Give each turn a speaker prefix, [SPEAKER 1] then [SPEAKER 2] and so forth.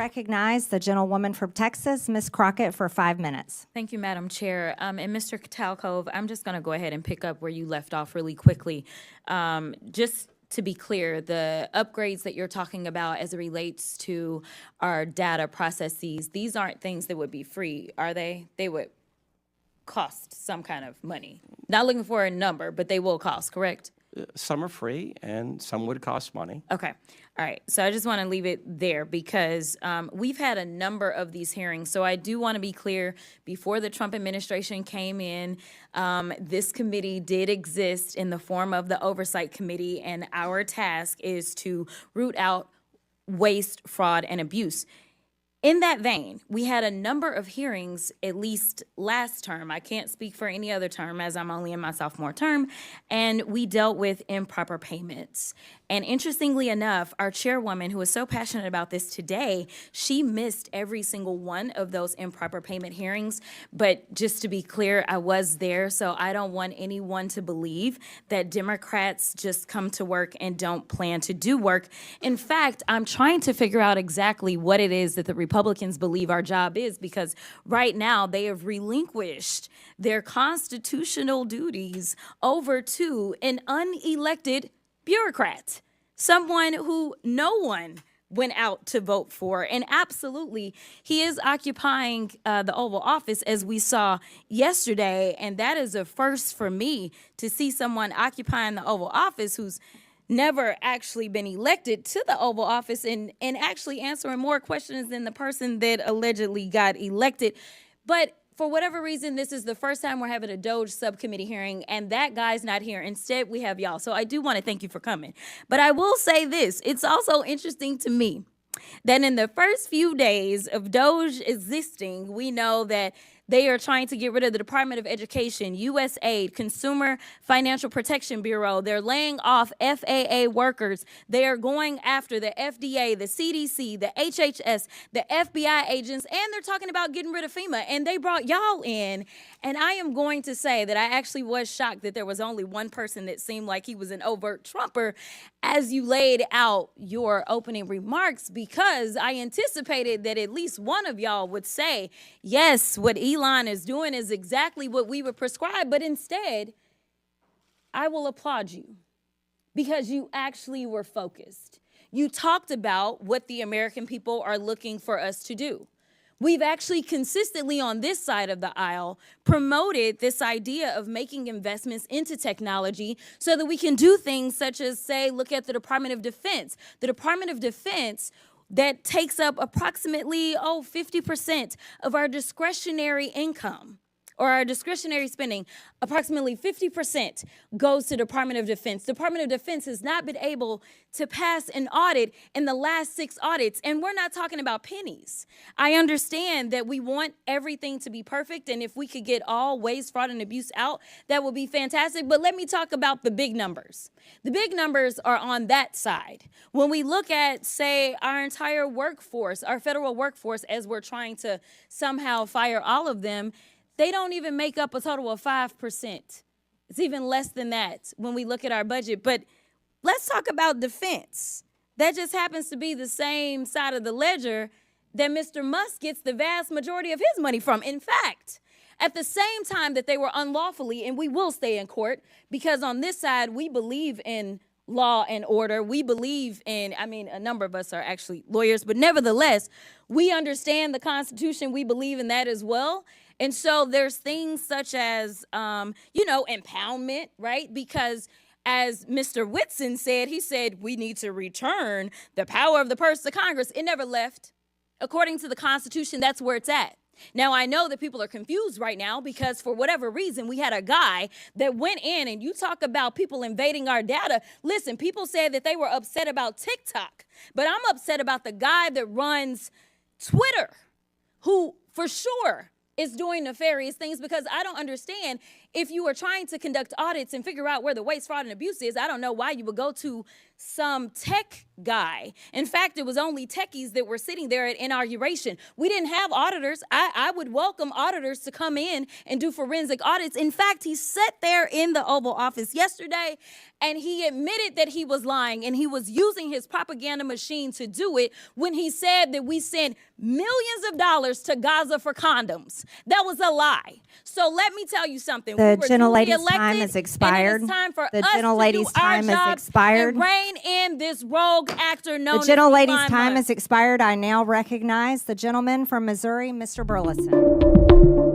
[SPEAKER 1] recognize the gentlewoman from Texas, Ms. Crockett, for 5 minutes.
[SPEAKER 2] Thank you, Madam Chair. And Mr. Talcove, I'm just going to go ahead and pick up where you left off really quickly. Just to be clear, the upgrades that you're talking about as it relates to our data processes, these aren't things that would be free, are they? They would cost some kind of money. Not looking for a number, but they will cost, correct?
[SPEAKER 3] Some are free and some would cost money.
[SPEAKER 2] Okay. All right. So I just want to leave it there because we've had a number of these hearings. So I do want to be clear, before the Trump administration came in, this committee did exist in the form of the Oversight Committee, and our task is to root out waste, fraud, and abuse. In that vein, we had a number of hearings, at least last term. I can't speak for any other term as I'm only in my sophomore term, and we dealt with improper payments. And interestingly enough, our chairwoman, who is so passionate about this today, she missed every single one of those improper payment hearings. But just to be clear, I was there, so I don't want anyone to believe that Democrats just come to work and don't plan to do work. In fact, I'm trying to figure out exactly what it is that the Republicans believe our job is, because right now they have relinquished their constitutional duties over to an unelected bureaucrat, someone who no one went out to vote for. And absolutely, he is occupying the Oval Office, as we saw yesterday. And that is a first for me, to see someone occupying the Oval Office who's never actually been elected to the Oval Office and actually answering more questions than the person that allegedly got elected. But for whatever reason, this is the first time we're having a DOGE subcommittee hearing, and that guy's not here. Instead, we have y'all. So I do want to thank you for coming. But I will say this. It's also interesting to me that in the first few days of DOGE existing, we know that they are trying to get rid of the Department of Education, USAID, Consumer Financial Protection Bureau. They're laying off FAA workers. They are going after the FDA, the CDC, the HHS, the FBI agents, and they're talking about getting rid of FEMA. And they brought y'all in. And I am going to say that I actually was shocked that there was only one person that seemed like he was an overt Trumper as you laid out your opening remarks, because I anticipated that at least one of y'all would say, yes, what Elon is doing is exactly what we would prescribe. But instead, I will applaud you because you actually were focused. You talked about what the American people are looking for us to do. We've actually consistently on this side of the aisle promoted this idea of making investments into technology so that we can do things such as, say, look at the Department of Defense. The Department of Defense that takes up approximately 50% of our discretionary income, or our discretionary spending. Approximately 50% goes to Department of Defense. Department of Defense has not been able to pass an audit in the last 6 audits, and we're not talking about pennies. I understand that we want everything to be perfect, and if we could get all waste, fraud, and abuse out, that would be fantastic. But let me talk about the big numbers. The big numbers are on that side. When we look at, say, our entire workforce, our federal workforce, as we're trying to somehow fire all of them, they don't even make up a total of 5%. It's even less than that when we look at our budget. But let's talk about defense. That just happens to be the same side of the ledger that Mr. Musk gets the vast majority of his money from. In fact, at the same time that they were unlawfully, and we will stay in court, because on this side, we believe in law and order. We believe in, a number of us are actually lawyers, but nevertheless, we understand the Constitution. We believe in that as well. And so there's things such as, impoundment, right? Because as Mr. Whitson said, he said, we need to return the power of the purse to Congress. It never left. According to the Constitution, that's where it's at. Now, I know that people are confused right now because for whatever reason, we had a guy that went in, and you talk about people invading our data. Listen, people said that they were upset about TikTok, but I'm upset about the guy that runs Twitter, who for sure is doing nefarious things, because I don't understand if you are trying to conduct audits and figure out where the waste, fraud, and abuse is, I don't know why you would go to some tech guy. In fact, it was only techies that were sitting there at inauguration. We didn't have auditors. I would welcome auditors to come in and do forensic audits. In fact, he sat there in the Oval Office yesterday and he admitted that he was lying and he was using his propaganda machine to do it when he said that we sent millions of dollars to Gaza for condoms. That was a lie. So let me tell you something.
[SPEAKER 1] The
[SPEAKER 2] We were
[SPEAKER 1] gentlelady's
[SPEAKER 2] duly
[SPEAKER 1] time
[SPEAKER 2] elected,
[SPEAKER 1] has expired.
[SPEAKER 2] And it is time for
[SPEAKER 1] The
[SPEAKER 2] us
[SPEAKER 1] gentlelady's
[SPEAKER 2] to do our
[SPEAKER 1] time has
[SPEAKER 2] job
[SPEAKER 1] expired.
[SPEAKER 2] and rein in this rogue actor known
[SPEAKER 1] The
[SPEAKER 2] as
[SPEAKER 1] gentlelady's
[SPEAKER 2] Elon
[SPEAKER 1] time
[SPEAKER 2] Musk.
[SPEAKER 1] has expired. I now recognize the gentleman from Missouri, Mr. Burleson.